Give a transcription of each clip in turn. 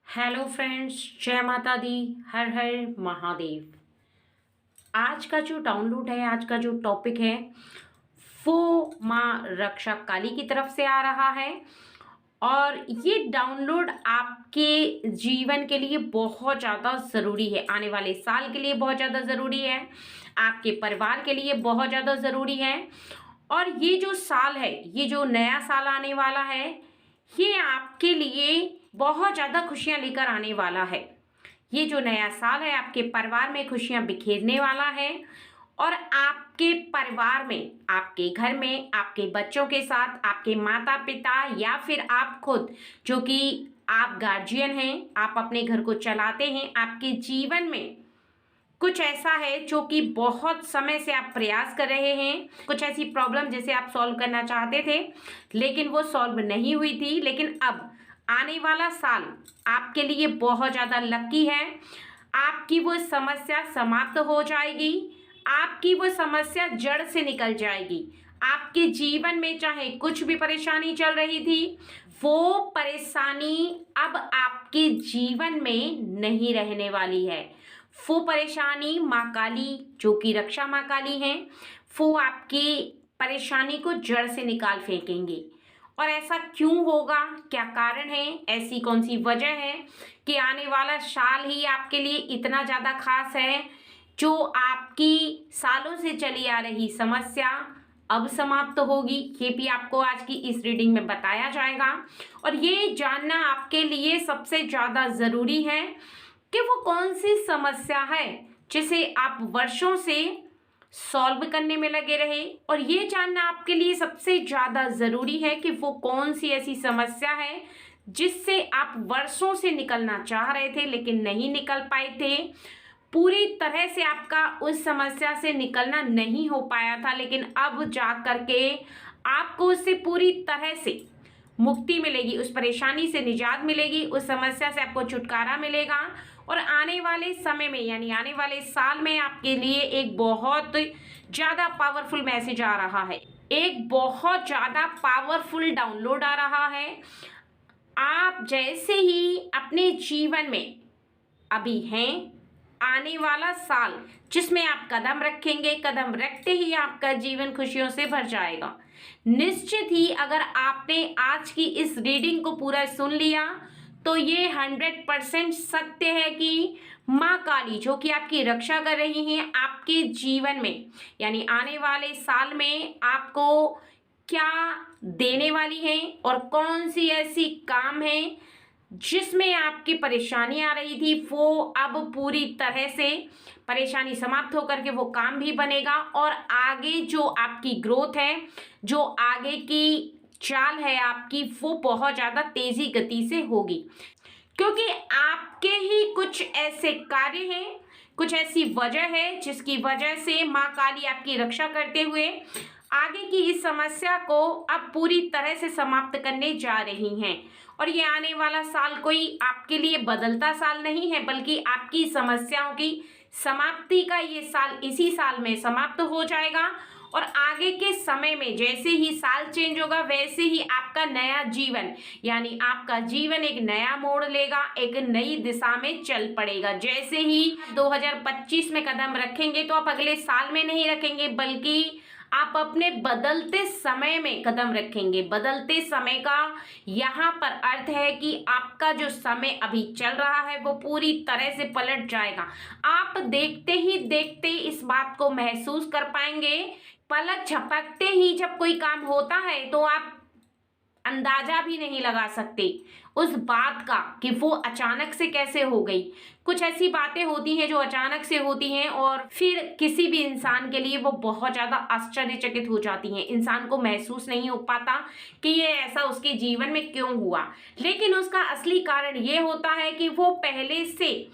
Hello friends, जय माता दी। हर हर महादेव। आज का जो डाउनलोड है, आज का जो टॉपिक है वो माँ रक्षा काली की तरफ से आ रहा है। और ये डाउनलोड आपके जीवन के लिए बहुत ज़्यादा ज़रूरी है, आने वाले साल के लिए बहुत ज़्यादा ज़रूरी है, आपके परिवार के लिए बहुत ज़्यादा ज़रूरी है। और ये जो साल है, ये जो नया साल आने वाला है, ये आपके लिए बहुत ज़्यादा खुशियाँ लेकर आने वाला है। ये जो नया साल है आपके परिवार में खुशियाँ बिखेरने वाला है। और आपके परिवार में, आपके घर में, आपके बच्चों के साथ, आपके माता पिता या फिर आप खुद, जो कि आप गार्जियन हैं, आप अपने घर को चलाते हैं, आपके जीवन में कुछ ऐसा है जो कि बहुत समय से आप प्रयास कर रहे हैं, कुछ ऐसी प्रॉब्लम जैसे आप सॉल्व करना चाहते थे लेकिन वो सॉल्व नहीं हुई थी। लेकिन अब आने वाला साल आपके लिए बहुत ज़्यादा लकी है। आपकी वो समस्या समाप्त हो जाएगी, आपकी वो समस्या जड़ से निकल जाएगी। आपके जीवन में चाहे कुछ भी परेशानी चल रही थी, वो परेशानी अब आपके जीवन में नहीं रहने वाली है। वो परेशानी माँ काली, जो कि रक्षा माँ काली हैं, वो आपकी परेशानी को जड़ से निकाल फेंकेंगे। और ऐसा क्यों होगा, क्या कारण है, ऐसी कौन सी वजह है कि आने वाला साल ही आपके लिए इतना ज़्यादा खास है। जो आपकी सालों से चली आ रही समस्या अब समाप्त होगी, ये भी आपको आज की इस रीडिंग में बताया जाएगा। और ये जानना आपके लिए सबसे ज़्यादा ज़रूरी है कि वो कौन सी समस्या है जिसे आप वर्षों से सॉल्व करने में लगे रहे। और ये जानना आपके लिए सबसे ज़्यादा ज़रूरी है कि वो कौन सी ऐसी समस्या है जिससे आप वर्षों से निकलना चाह रहे थे लेकिन नहीं निकल पाए थे। पूरी तरह से आपका उस समस्या से निकलना नहीं हो पाया था, लेकिन अब जा करके आपको उससे पूरी तरह से मुक्ति मिलेगी, उस परेशानी से निजात मिलेगी, उस समस्या से आपको छुटकारा मिलेगा। और आने वाले समय में, यानी आने वाले साल में आपके लिए एक बहुत ज़्यादा पावरफुल मैसेज आ रहा है, एक बहुत ज़्यादा पावरफुल डाउनलोड आ रहा है। आप जैसे ही अपने जीवन में अभी हैं, आने वाला साल जिसमें आप कदम रखेंगे, कदम रखते ही आपका जीवन खुशियों से भर जाएगा। निश्चित ही अगर आपने आज की इस रीडिंग को पूरा सुन लिया तो ये 100% सत्य है कि माँ काली, जो कि आपकी रक्षा कर रही हैं आपके जीवन में, यानी आने वाले साल में आपको क्या देने वाली हैं और कौन सी ऐसी काम है जिसमें आपकी परेशानी आ रही थी, वो अब पूरी तरह से परेशानी समाप्त होकर के वो काम भी बनेगा। और आगे जो आपकी ग्रोथ है, जो आगे की चाल है आपकी, वो बहुत ज़्यादा तेज़ी गति से होगी, क्योंकि आपके ही कुछ ऐसे कार्य हैं, कुछ ऐसी वजह है जिसकी वजह से माँ काली आपकी रक्षा करते हुए आगे की इस समस्या को अब पूरी तरह से समाप्त करने जा रही हैं। और ये आने वाला साल कोई आपके लिए बदलता साल नहीं है, बल्कि आपकी समस्याओं की समाप्ति का ये साल इसी साल में समाप्त हो जाएगा। और आगे के समय में जैसे ही साल चेंज होगा, वैसे ही आपका नया जीवन, यानी आपका जीवन एक नया मोड़ लेगा, एक नई दिशा में चल पड़ेगा। जैसे ही 2025 में कदम रखेंगे तो आप अगले साल में नहीं रखेंगे, बल्कि आप अपने बदलते समय में कदम रखेंगे। बदलते समय का यहाँ पर अर्थ है कि आपका जो समय अभी चल रहा है वो पूरी तरह से पलट जाएगा। आप देखते ही देखते इस बात को महसूस कर पाएंगे। पलक झपकते ही जब कोई काम होता है तो आप अंदाजा भी नहीं लगा सकते उस बात का कि वो अचानक से कैसे हो गई। कुछ ऐसी बातें होती हैं जो अचानक से होती हैं और फिर किसी भी इंसान के लिए वो बहुत ज़्यादा आश्चर्यचकित हो जाती हैं। इंसान को महसूस नहीं हो पाता कि ये ऐसा उसके जीवन में क्यों हुआ, लेकिन उसका असली कारण ये होता है कि वो पहले से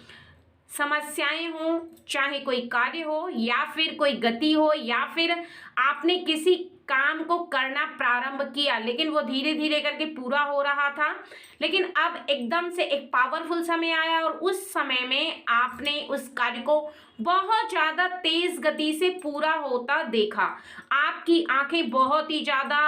समस्याएं हो, चाहे कोई कार्य हो या फिर कोई गति हो, या फिर आपने किसी काम को करना प्रारंभ किया लेकिन वो धीरे धीरे करके पूरा हो रहा था, लेकिन अब एकदम से एक पावरफुल समय आया और उस समय में आपने उस कार्य को बहुत ज़्यादा तेज गति से पूरा होता देखा। आपकी आंखें बहुत ही ज़्यादा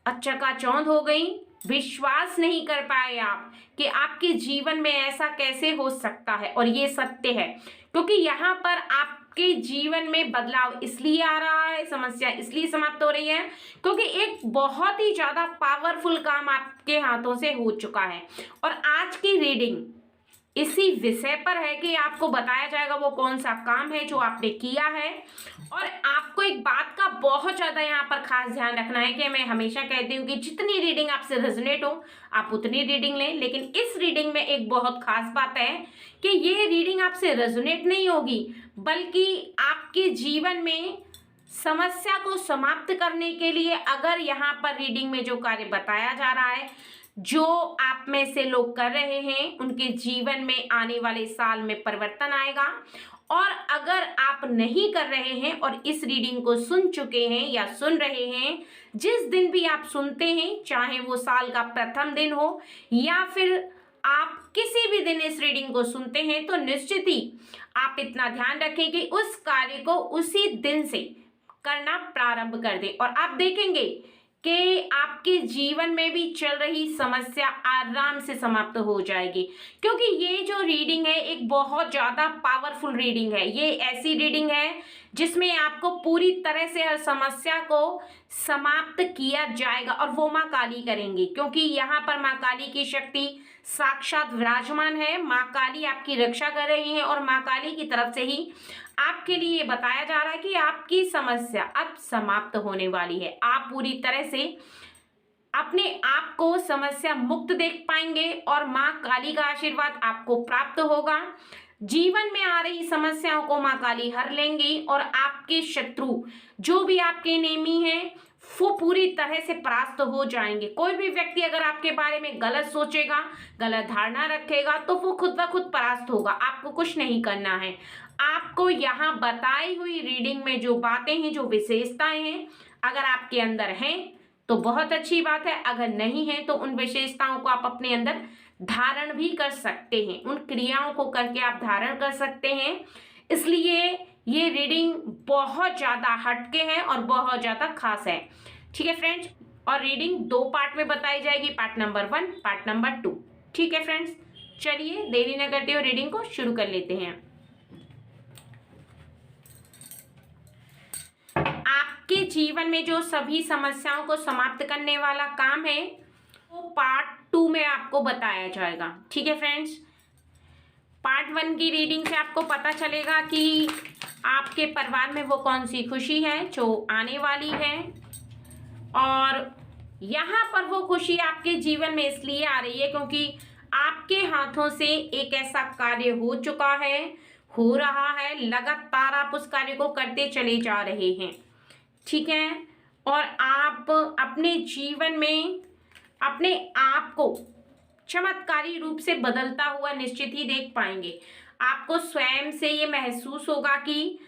चकाचौंध हो गई, विश्वास नहीं कर पाए आप कि आपके जीवन में ऐसा कैसे हो सकता है, और ये सत्य है, क्योंकि यहाँ पर आपके जीवन में बदलाव इसलिए आ रहा है, समस्या इसलिए समाप्त हो रही है, क्योंकि एक बहुत ही ज्यादा पावरफुल काम आपके हाथों से हो चुका है। और आज की रीडिंग इसी विषय पर है कि आपको बताया जाएगा वो कौन सा काम है जो आपने किया है। और आपको एक बात का बहुत ज्यादा यहाँ पर खास ध्यान रखना है कि मैं हमेशा कहती हूँ कि जितनी रीडिंग आपसे रेजोनेट हो आप उतनी रीडिंग लें, लेकिन इस रीडिंग में एक बहुत खास बात है कि ये रीडिंग आपसे रेजोनेट नहीं होगी, बल्कि आपके जीवन में समस्या को समाप्त करने के लिए अगर यहाँ पर रीडिंग में जो कार्य बताया जा रहा है, जो आप में से लोग कर रहे हैं, उनके जीवन में आने वाले साल में परिवर्तन आएगा। और अगर आप नहीं कर रहे हैं और इस रीडिंग को सुन चुके हैं या सुन रहे हैं, जिस दिन भी आप सुनते हैं, चाहे वो साल का प्रथम दिन हो या फिर आप किसी भी दिन इस रीडिंग को सुनते हैं, तो निश्चित ही आप इतना ध्यान रखें कि उस कार्य को उसी दिन से करना प्रारंभ कर दें, और आप देखेंगे कि आपके जीवन में भी चल रही समस्या आराम से समाप्त हो जाएगी। क्योंकि ये जो रीडिंग है एक बहुत ज़्यादा पावरफुल रीडिंग है। ये ऐसी रीडिंग है जिसमें आपको पूरी तरह से हर समस्या को समाप्त किया जाएगा, और वो माँ काली करेंगी, क्योंकि यहाँ पर माँ काली की शक्ति साक्षात विराजमान है। माँ काली आपकी रक्षा कर रही है, और माँ काली की तरफ से ही आपके लिए बताया जा रहा है कि आपकी समस्या अब समाप्त होने वाली है। आप पूरी तरह से अपने आप को समस्या मुक्त देख पाएंगे, और माँ काली का आशीर्वाद आपको प्राप्त होगा। जीवन में आ रही समस्याओं को माँ काली हर लेंगी, और आपके शत्रु जो भी आपके नेमी हैं वो पूरी तरह से परास्त हो जाएंगे। कोई भी व्यक्ति अगर आपके बारे में गलत सोचेगा, गलत धारणा रखेगा, तो वो खुद ब खुद परास्त होगा। आपको कुछ नहीं करना है। आपको यहाँ बताई हुई रीडिंग में जो बातें हैं, जो विशेषताएं हैं, अगर आपके अंदर हैं तो बहुत अच्छी बात है, अगर नहीं है तो उन विशेषताओं को आप अपने अंदर धारण भी कर सकते हैं, उन क्रियाओं को करके आप धारण कर सकते हैं। इसलिए ये रीडिंग बहुत ज़्यादा हटके है और बहुत ज़्यादा खास है। ठीक है फ्रेंड्स, और रीडिंग 2 पार्ट में बताई जाएगी, पार्ट नंबर 1, पार्ट नंबर 2। ठीक है फ्रेंड्स, चलिए देरी न करते हुए रीडिंग को शुरू कर लेते हैं। आपके जीवन में जो सभी समस्याओं को समाप्त करने वाला काम है वो पार्ट 2 में आपको बताया जाएगा। ठीक है फ्रेंड्स, पार्ट 1 की रीडिंग से आपको पता चलेगा कि आपके परिवार में वो कौन सी खुशी है जो आने वाली है, और यहाँ पर वो खुशी आपके जीवन में इसलिए आ रही है क्योंकि आपके हाथों से एक ऐसा कार्य हो चुका है, हो रहा है, लगातार आप उस कार्य को करते चले जा रहे हैं। ठीक है, और आप अपने जीवन में अपने आप को चमत्कारी रूप से बदलता हुआ निश्चित ही देख पाएंगे। आपको स्वयं से ये महसूस होगा कि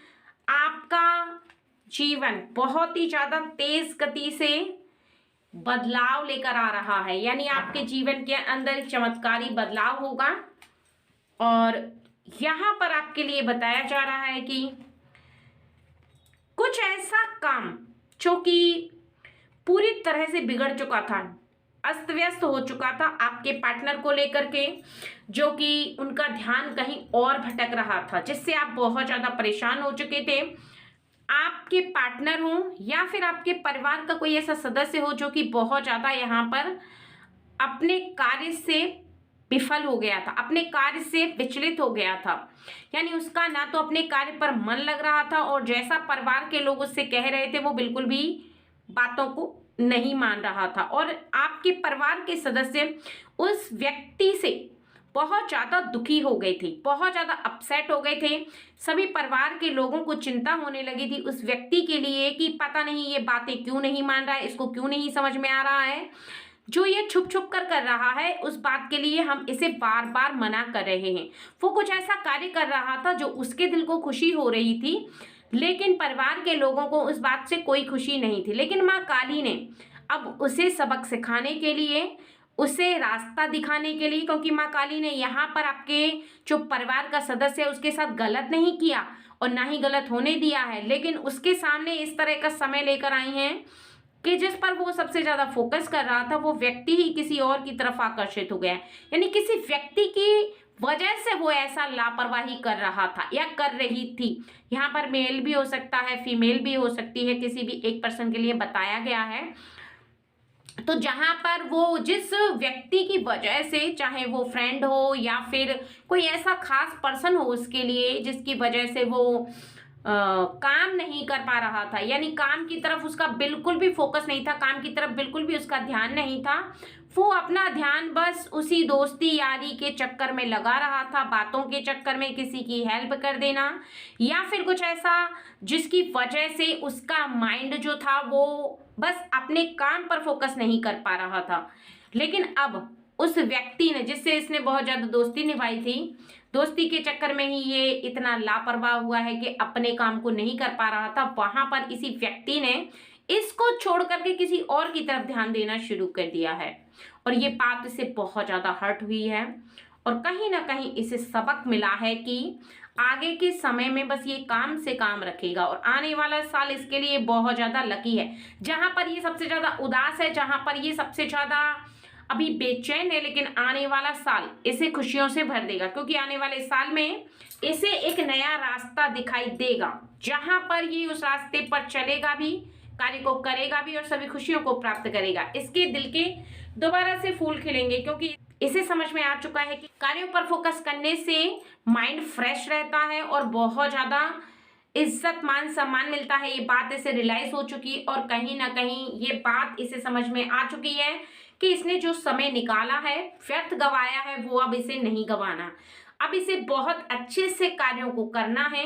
आपका जीवन बहुत ही ज़्यादा तेज गति से बदलाव लेकर आ रहा है, यानी आपके जीवन के अंदर चमत्कारी बदलाव होगा। और यहाँ पर आपके लिए बताया जा रहा है कि कुछ ऐसा काम जो कि पूरी तरह से बिगड़ चुका था, अस्त व्यस्त हो चुका था आपके पार्टनर को लेकर के, जो कि उनका ध्यान कहीं और भटक रहा था, जिससे आप बहुत ज़्यादा परेशान हो चुके थे। आपके पार्टनर हो या फिर आपके परिवार का कोई ऐसा सदस्य हो जो कि बहुत ज़्यादा यहाँ पर अपने कार्य से विफल हो गया था, अपने कार्य से विचलित हो गया था, यानी उसका ना तो अपने कार्य पर मन लग रहा था, और जैसा परिवार के लोग उससे कह रहे थे वो बिल्कुल भी बातों को नहीं मान रहा था। और आपके परिवार के सदस्य उस व्यक्ति से बहुत ज़्यादा दुखी हो गए थे, बहुत ज़्यादा अपसेट हो गए थे। सभी परिवार के लोगों को चिंता होने लगी थी उस व्यक्ति के लिए कि पता नहीं ये बातें क्यों नहीं मान रहा है, इसको क्यों नहीं समझ में आ रहा है, जो ये छुप छुप कर रहा है, उस बात के लिए हम इसे बार बार मना कर रहे हैं। वो कुछ ऐसा कार्य कर रहा था जो उसके दिल को खुशी हो रही थी, लेकिन परिवार के लोगों को उस बात से कोई खुशी नहीं थी। लेकिन माँ काली ने अब उसे सबक सिखाने के लिए, उसे रास्ता दिखाने के लिए, क्योंकि माँ काली ने यहाँ पर आपके जो परिवार का सदस्य है उसके साथ गलत नहीं किया और ना ही गलत होने दिया है, लेकिन उसके सामने इस तरह का समय लेकर आई हैं कि जिस पर वो सबसे ज़्यादा फोकस कर रहा था वो व्यक्ति ही किसी और की तरफ आकर्षित हो गया है। यानी किसी व्यक्ति की वजह से वो ऐसा लापरवाही कर रहा था या कर रही थी। यहाँ पर मेल भी हो सकता है, फीमेल भी हो सकती है, किसी भी एक पर्सन के लिए बताया गया है। तो जहां पर वो जिस व्यक्ति की वजह से, चाहे वो फ्रेंड हो या फिर कोई ऐसा खास पर्सन हो उसके लिए, जिसकी वजह से वो काम नहीं कर पा रहा था, यानी काम की तरफ उसका बिल्कुल भी फोकस नहीं था, काम की तरफ बिल्कुल भी उसका ध्यान नहीं था। वो अपना ध्यान बस उसी दोस्ती यारी के चक्कर में लगा रहा था, बातों के चक्कर में, किसी की हेल्प कर देना या फिर कुछ ऐसा जिसकी वजह से उसका माइंड जो था वो बस अपने काम पर फोकस नहीं कर पा रहा था। लेकिन अब उस व्यक्ति ने, जिससे इसने बहुत ज्यादा दोस्ती निभाई थी, दोस्ती के चक्कर में ही ये इतना लापरवाह हुआ है कि अपने काम को नहीं कर पा रहा था। वहां पर इसी व्यक्ति ने इसको छोड़ करके किसी और की तरफ ध्यान देना शुरू कर दिया है और ये बात इसे बहुत ज्यादा हर्ट हुई है और कहीं ना कहीं इसे सबक मिला है कि आगे के समय में बस ये काम से काम रखेगा और आने वाला साल इसके लिए बहुत ज्यादा लकी है। जहां पर ये सबसे ज्यादा उदास है, जहां पर ये सबसे ज्यादा अभी बेचैन है, लेकिन आने वाला साल इसे खुशियों से भर देगा, क्योंकि आने वाले साल में इसे एक नया रास्ता दिखाई देगा जहां पर ये उस रास्ते पर चलेगा भी, कार्य को करेगा भी और सभी खुशियों को प्राप्त करेगा। इसके दिल के दोबारा से फूल खिलेंगे, क्योंकि इसे समझ में आ चुका है कि कार्यों पर फोकस करने से माइंड फ्रेश रहता है और बहुत ज्यादा इज्जत मान सम्मान मिलता है। ये बात इसे रियलाइज हो चुकी है और कहीं ना कहीं ये बात इसे समझ में आ चुकी है कि इसने जो समय निकाला है, व्यर्थ गवाया है, वो अब इसे नहीं गवाना। अब इसे बहुत अच्छे से कार्यों को करना है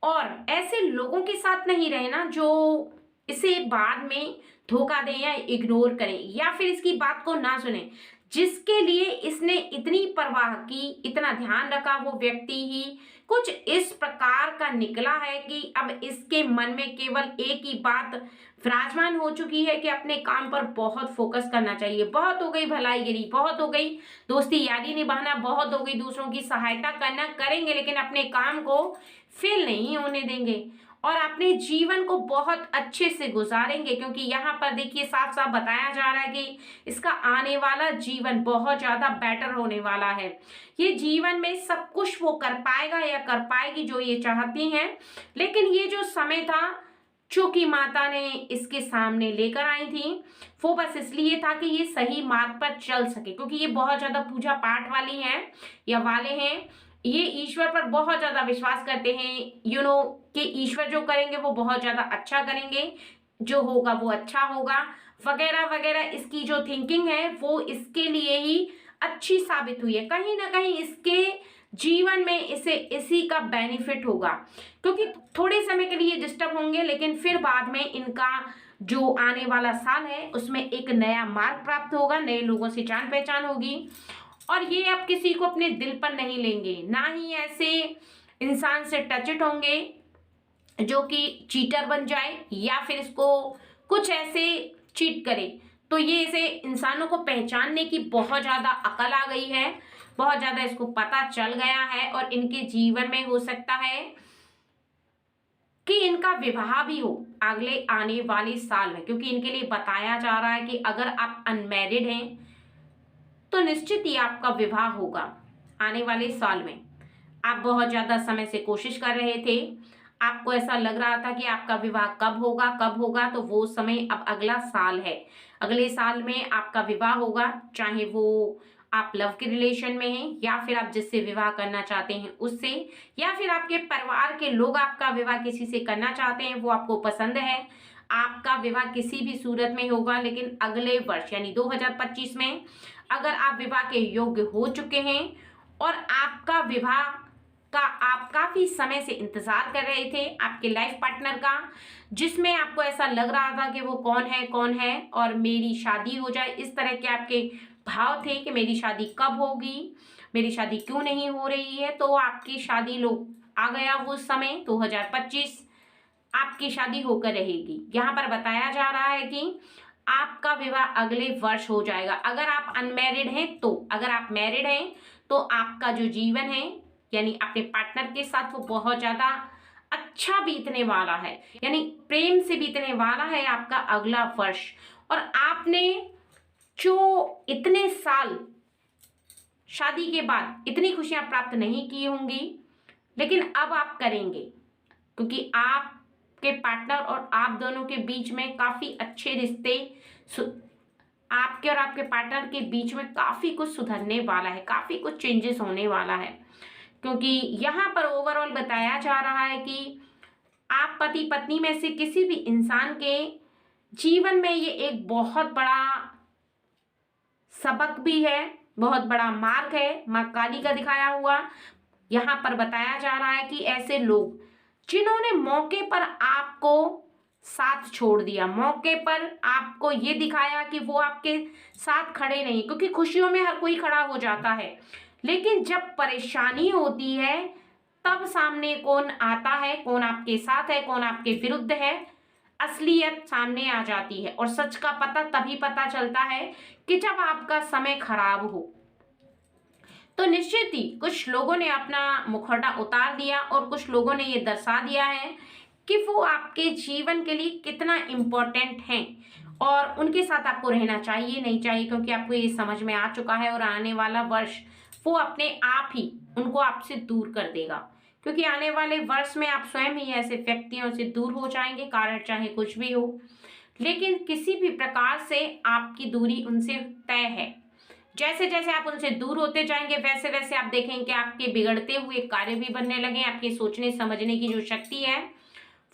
और ऐसे लोगों के साथ नहीं रहना जो इसे बाद में धोखा दें या इग्नोर करें या फिर इसकी बात को ना सुने। जिसके लिए इसने इतनी परवाह की, इतना ध्यान रखा, वो व्यक्ति ही कुछ इस प्रकार का निकला है कि अब इसके मन में केवल एक ही बात विराजमान हो चुकी है कि अपने काम पर बहुत फोकस करना चाहिए। बहुत हो गई भलाईगिरी, बहुत हो गई दोस्ती यारी निभाना, बहुत हो गई दूसरों की सहायता करना, करेंगे लेकिन अपने काम को फेल नहीं होने देंगे और अपने जीवन को बहुत अच्छे से गुजारेंगे, क्योंकि यहाँ पर देखिए साफ साफ बताया जा रहा है कि इसका आने वाला जीवन बहुत ज्यादा बेटर होने वाला है। ये जीवन में सब कुछ वो कर पाएगा या कर पाएगी जो ये चाहती हैं, लेकिन ये जो समय था जो कि माता ने इसके सामने लेकर आई थी वो बस इसलिए था कि ये सही मार्ग पर चल सके, क्योंकि ये बहुत ज्यादा पूजा पाठ वाली हैं या वाले हैं, ये ईश्वर पर बहुत ज्यादा विश्वास करते हैं, कि ईश्वर जो करेंगे वो बहुत ज्यादा अच्छा करेंगे, जो होगा वो अच्छा होगा वगैरह वगैरह। इसकी जो थिंकिंग है वो इसके लिए ही अच्छी साबित हुई है। कहीं ना कहीं इसके जीवन में इसे इसी का बेनिफिट होगा, क्योंकि थोड़े समय के लिए डिस्टर्ब होंगे लेकिन फिर बाद में इनका जो आने वाला साल है उसमें एक नया मार्ग प्राप्त होगा, नए लोगों से जान पहचान होगी और ये अब किसी को अपने दिल पर नहीं लेंगे, ना ही ऐसे इंसान से टचड होंगे जो कि चीटर बन जाए या फिर इसको कुछ ऐसे चीट करे। तो ये इसे इंसानों को पहचानने की बहुत ज्यादा अकल आ गई है, बहुत ज्यादा इसको पता चल गया है और इनके जीवन में हो सकता है कि इनका विवाह भी हो अगले आने वाले साल में, क्योंकि इनके लिए बताया जा रहा है कि अगर आप अनमैरिड हैं तो निश्चित ही आपका विवाह होगा आने वाले साल में। आप बहुत ज्यादा समय से कोशिश कर रहे थे, आपको ऐसा लग रहा था कि आपका विवाह कब होगा कब होगा, तो वो समय अब अगला साल है। अगले साल में आपका विवाह होगा, चाहे वो आप लव के रिलेशन में हैं या फिर आप जिससे विवाह करना चाहते हैं उससे, या फिर आपके परिवार के लोग आपका विवाह किसी से करना चाहते हैं, वो आपको पसंद है, आपका विवाह किसी भी सूरत में होगा। लेकिन अगले वर्ष यानी 2025 में अगर आप विवाह के योग्य हो चुके हैं और आपका विवाह का आप काफी समय से इंतजार कर रहे थे आपके लाइफ पार्टनर का, जिसमें आपको ऐसा लग रहा था कि वो कौन है और मेरी शादी हो जाए, इस तरह के आपके भाव थे कि मेरी शादी कब होगी, मेरी शादी क्यों नहीं हो रही है, तो आपकी शादी लोग आ गया वो समय 2025 आपकी शादी होकर रहेगी। यहाँ पर बताया जा रहा है कि आपका विवाह अगले वर्ष हो जाएगा। अगर आप अनमैरिड हैं तो, अगर आप मैरिड हैं तो आपका जो जीवन है यानी अपने पार्टनर के साथ वो बहुत ज्यादा अच्छा बीतने वाला है, यानी प्रेम से बीतने वाला है आपका अगला वर्ष। और आपने जो इतने साल शादी के बाद इतनी खुशियां प्राप्त नहीं की होंगी, लेकिन अब आप करेंगे, क्योंकि आपके पार्टनर और आप दोनों के बीच में काफी अच्छे रिश्ते, आपके और आपके पार्टनर के बीच में काफी कुछ सुधरने वाला है, काफी कुछ चेंजेस होने वाला है। क्योंकि यहाँ पर ओवरऑल बताया जा रहा है कि आप पति पत्नी में से किसी भी इंसान के जीवन में ये एक बहुत बड़ा सबक भी है, बहुत बड़ा मार्ग है माँ काली का दिखाया हुआ। यहाँ पर बताया जा रहा है कि ऐसे लोग जिन्होंने मौके पर आपको साथ छोड़ दिया, मौके पर आपको ये दिखाया कि वो आपके साथ खड़े नहीं, क्योंकि खुशियों में हर कोई खड़ा हो जाता है, लेकिन जब परेशानी होती है तब सामने कौन आता है, कौन आपके साथ है, कौन आपके विरुद्ध है, असलियत सामने आ जाती है। और सच का पता तभी पता चलता है कि जब आपका समय खराब हो। तो निश्चित ही कुछ लोगों ने अपना मुखौटा उतार दिया और कुछ लोगों ने ये दर्शा दिया है कि वो आपके जीवन के लिए कितना इम्पोर्टेंट हैं और उनके साथ आपको रहना चाहिए नहीं चाहिए, क्योंकि आपको ये समझ में आ चुका है और आने वाला वर्ष वो अपने आप ही उनको आपसे दूर कर देगा, क्योंकि आने वाले वर्ष में आप स्वयं ही ऐसे व्यक्तियों से दूर हो जाएंगे, कारण चाहे कुछ भी हो, लेकिन किसी भी प्रकार से आपकी दूरी उनसे तय है। जैसे जैसे आप उनसे दूर होते जाएंगे वैसे वैसे आप देखेंगे कि आपके बिगड़ते हुए कार्य भी बनने लगे, आपकी सोचने समझने की जो शक्ति है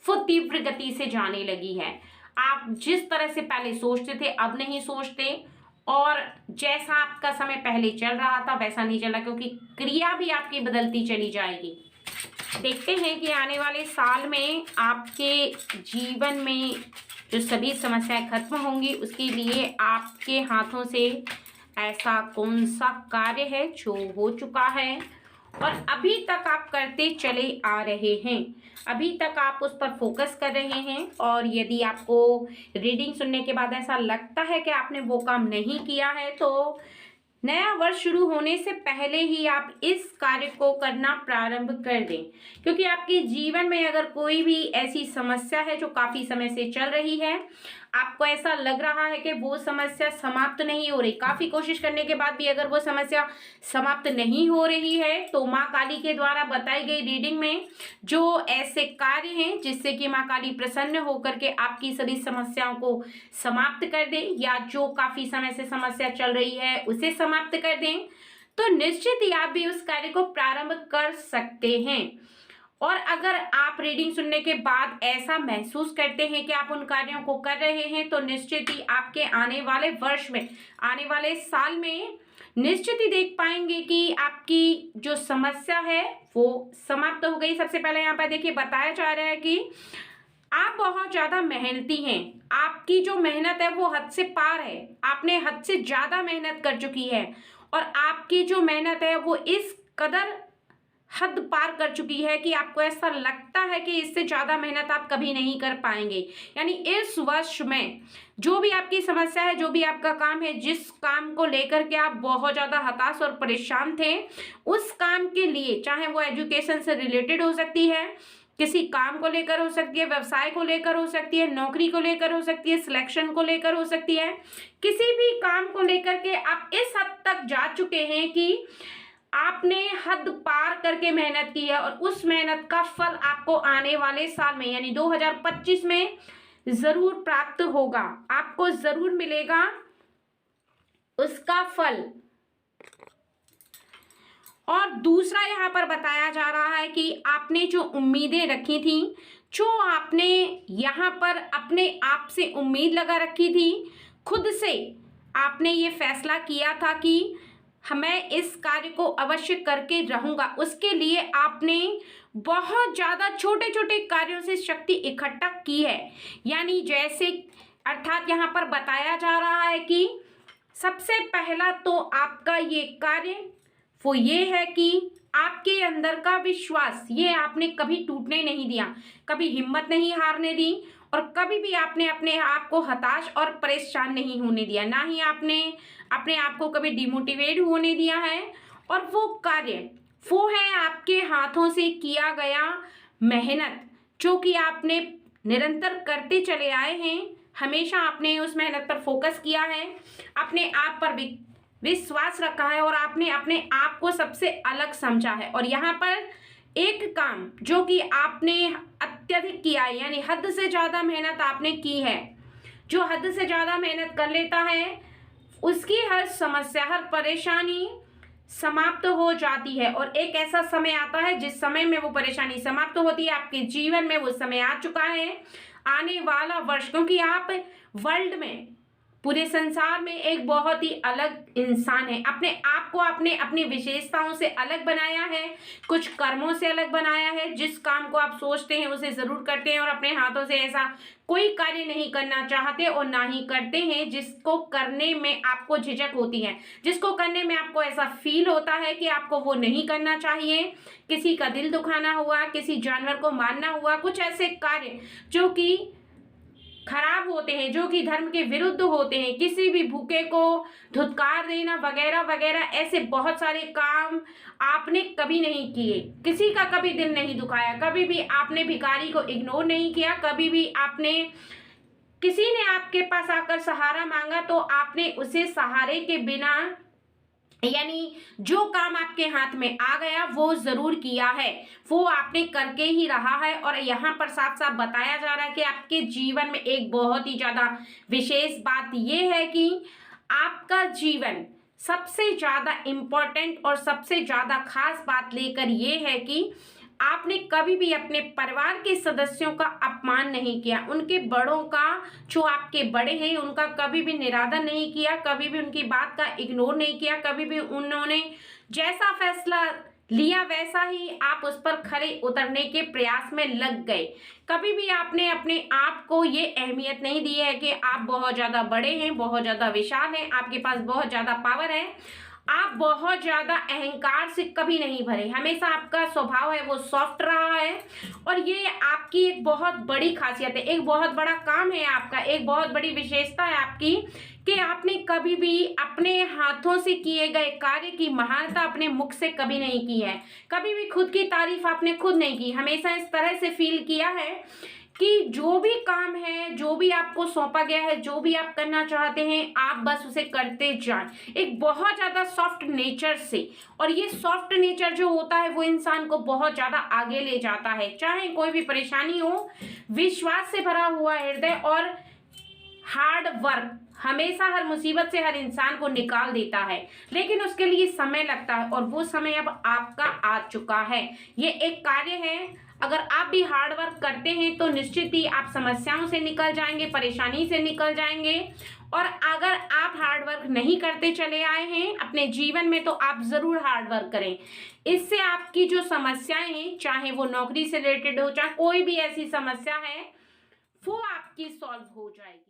वो तीव्र गति से जाने लगी है। आप जिस तरह से पहले सोचते थे अब नहीं सोचते, और जैसा आपका समय पहले चल रहा था वैसा नहीं चला, क्योंकि क्रिया भी आपकी बदलती चली जाएगी। देखते हैं कि आने वाले साल में आपके जीवन में जो सभी समस्याएं खत्म होंगी, उसके लिए आपके हाथों से ऐसा कौन सा कार्य है जो हो चुका है और अभी तक आप करते चले आ रहे हैं, अभी तक आप उस पर फोकस कर रहे हैं। और यदि आपको रीडिंग सुनने के बाद ऐसा लगता है कि आपने वो काम नहीं किया है, तो नया वर्ष शुरू होने से पहले ही आप इस कार्य को करना प्रारंभ कर दें, क्योंकि आपके जीवन में अगर कोई भी ऐसी समस्या है जो काफी समय से चल रही है, आपको ऐसा लग रहा है कि वो समस्या समाप्त नहीं हो रही, काफी कोशिश करने के बाद भी अगर वो समस्या समाप्त नहीं हो रही है, तो माँ काली के द्वारा बताई गई रीडिंग में जो ऐसे कार्य हैं जिससे कि माँ काली प्रसन्न होकर के आपकी सभी समस्याओं को समाप्त कर दे, या जो काफी समय से समस्या चल रही है उसे समाप्त कर दें, तो निश्चित ही आप भी उस कार्य को प्रारंभ कर सकते हैं। और अगर आप रीडिंग सुनने के बाद ऐसा महसूस करते हैं कि आप उन कार्यों को कर रहे हैं, तो निश्चित ही आपके आने वाले वर्ष में, आने वाले साल में निश्चित ही देख पाएंगे कि आपकी जो समस्या है वो समाप्त हो गई। सबसे पहले यहाँ पर देखिए बताया जा रहा है कि आप बहुत ज्यादा मेहनती हैं, आपकी जो मेहनत है वो हद से पार है, आपने हद से ज्यादा मेहनत कर चुकी है, और आपकी जो मेहनत है वो इस कदर हद पार कर चुकी है कि आपको ऐसा लगता है कि इससे ज्यादा मेहनत आप कभी नहीं कर पाएंगे। यानी इस वर्ष में जो भी आपकी समस्या है, जो भी आपका काम है, जिस काम को लेकर के आप बहुत ज्यादा हताश और परेशान थे, उस काम के लिए, चाहे वो एजुकेशन से रिलेटेड हो सकती है, किसी काम को लेकर हो सकती है, व्यवसाय को लेकर हो सकती है, नौकरी को लेकर हो सकती है, सिलेक्शन को लेकर हो सकती है, किसी भी काम को लेकर के आप इस हद तक जा चुके हैं कि आपने हद पार करके मेहनत की है, और उस मेहनत का फल आपको आने वाले साल में यानी 2025 में जरूर प्राप्त होगा, आपको जरूर मिलेगा उसका फल। और दूसरा यहाँ पर बताया जा रहा है कि आपने जो उम्मीदें रखी थी, जो आपने यहाँ पर अपने आप से उम्मीद लगा रखी थी, खुद से आपने ये फैसला किया था कि मैं इस कार्य को अवश्य करके रहूंगा, उसके लिए आपने बहुत ज़्यादा छोटे छोटे कार्यों से शक्ति इकट्ठा की है। यानी जैसे अर्थात यहाँ पर बताया जा रहा है कि सबसे पहला तो आपका ये कार्य वो ये है कि आपके अंदर का विश्वास, ये आपने कभी टूटने नहीं दिया, कभी हिम्मत नहीं हारने दी, और कभी भी आपने अपने आप को हताश और परेशान नहीं होने दिया, ना ही आपने अपने आप को कभी डिमोटिवेट होने दिया है। और वो कार्य वो है आपके हाथों से किया गया मेहनत जो कि आपने निरंतर करते चले आए हैं, हमेशा आपने उस मेहनत पर फोकस किया है, अपने आप पर विश्वास रखा है और आपने अपने आप को सबसे अलग समझा है। और यहाँ पर एक काम जो कि आपने अत्यधिक किया है, यानी हद से ज़्यादा मेहनत आपने की है। जो हद से ज़्यादा मेहनत कर लेता है उसकी हर समस्या, हर परेशानी समाप्त हो जाती है और एक ऐसा समय आता है जिस समय में वो परेशानी समाप्त होती है। आपके जीवन में वो समय आ चुका है, आने वाला वर्ष, क्योंकि आप वर्ल्ड में, पूरे संसार में एक बहुत ही अलग इंसान है। अपने आप को आपने अपनी विशेषताओं से अलग बनाया है, कुछ कर्मों से अलग बनाया है। जिस काम को आप सोचते हैं उसे जरूर करते हैं और अपने हाथों से ऐसा कोई कार्य नहीं करना चाहते और ना ही करते हैं जिसको करने में आपको झिझक होती है, जिसको करने में आपको ऐसा फील होता है कि आपको वो नहीं करना चाहिए। किसी का दिल दुखाना हुआ, किसी जानवर को मारना हुआ, कुछ ऐसे कार्य जो कि खराब होते हैं, जो कि धर्म के विरुद्ध होते हैं, किसी भी भूखे को धुतकार देना वगैरह वगैरह, ऐसे बहुत सारे काम आपने कभी नहीं किए। किसी का कभी दिल नहीं दुखाया, कभी भी आपने भिखारी को इग्नोर नहीं किया, कभी भी आपने, किसी ने आपके पास आकर सहारा मांगा तो आपने उसे सहारे के बिना, यानी जो काम आपके हाथ में आ गया वो जरूर किया है, वो आपने करके ही रहा है। और यहाँ पर साफ साफ बताया जा रहा है कि आपके जीवन में एक बहुत ही ज्यादा विशेष बात ये है कि आपका जीवन सबसे ज्यादा इम्पोर्टेंट और सबसे ज्यादा खास बात लेकर ये है कि आपने कभी भी अपने परिवार के सदस्यों का अपमान नहीं किया, उनके बड़ों का, जो आपके बड़े हैं उनका कभी भी निरादर नहीं किया, कभी भी उनकी बात का इग्नोर नहीं किया, कभी भी उन्होंने जैसा फैसला लिया वैसा ही आप उस पर खरे उतरने के प्रयास में लग गए। कभी भी आपने अपने आप को ये अहमियत नहीं दी है कि आप बहुत ज्यादा बड़े हैं, बहुत ज्यादा विशाल हैं, आपके पास बहुत ज्यादा पावर है। आप बहुत ज्यादा अहंकार से कभी नहीं भरे, हमेशा आपका स्वभाव है वो सॉफ्ट रहा है और ये आपकी एक बहुत बड़ी खासियत है, एक बहुत बड़ा काम है आपका, एक बहुत बड़ी विशेषता है आपकी कि आपने कभी भी अपने हाथों से किए गए कार्य की महानता अपने मुख से कभी नहीं की है, कभी भी खुद की तारीफ आपने खुद नहीं की। हमेशा इस तरह से फील किया है कि जो भी काम है, जो भी आपको सौंपा गया है, जो भी आप करना चाहते हैं, आप बस उसे करते जाएं, एक बहुत ज्यादा सॉफ्ट नेचर से। और ये सॉफ्ट नेचर जो होता है वो इंसान को बहुत ज्यादा आगे ले जाता है, चाहे कोई भी परेशानी हो। विश्वास से भरा हुआ हृदय और हार्ड वर्क हमेशा हर मुसीबत से हर इंसान को निकाल देता है, लेकिन उसके लिए समय लगता है और वो समय अब आपका आ चुका है। ये एक कार्य है, अगर आप भी हार्ड वर्क करते हैं तो निश्चित ही आप समस्याओं से निकल जाएंगे, परेशानी से निकल जाएंगे। और अगर आप हार्ड वर्क नहीं करते चले आए हैं अपने जीवन में तो आप जरूर हार्ड वर्क करें। इससे आपकी जो समस्याएं हैं, चाहे वो नौकरी से रिलेटेड हो, चाहे कोई भी ऐसी समस्या है, वो आपकी सॉल्व हो जाएगी।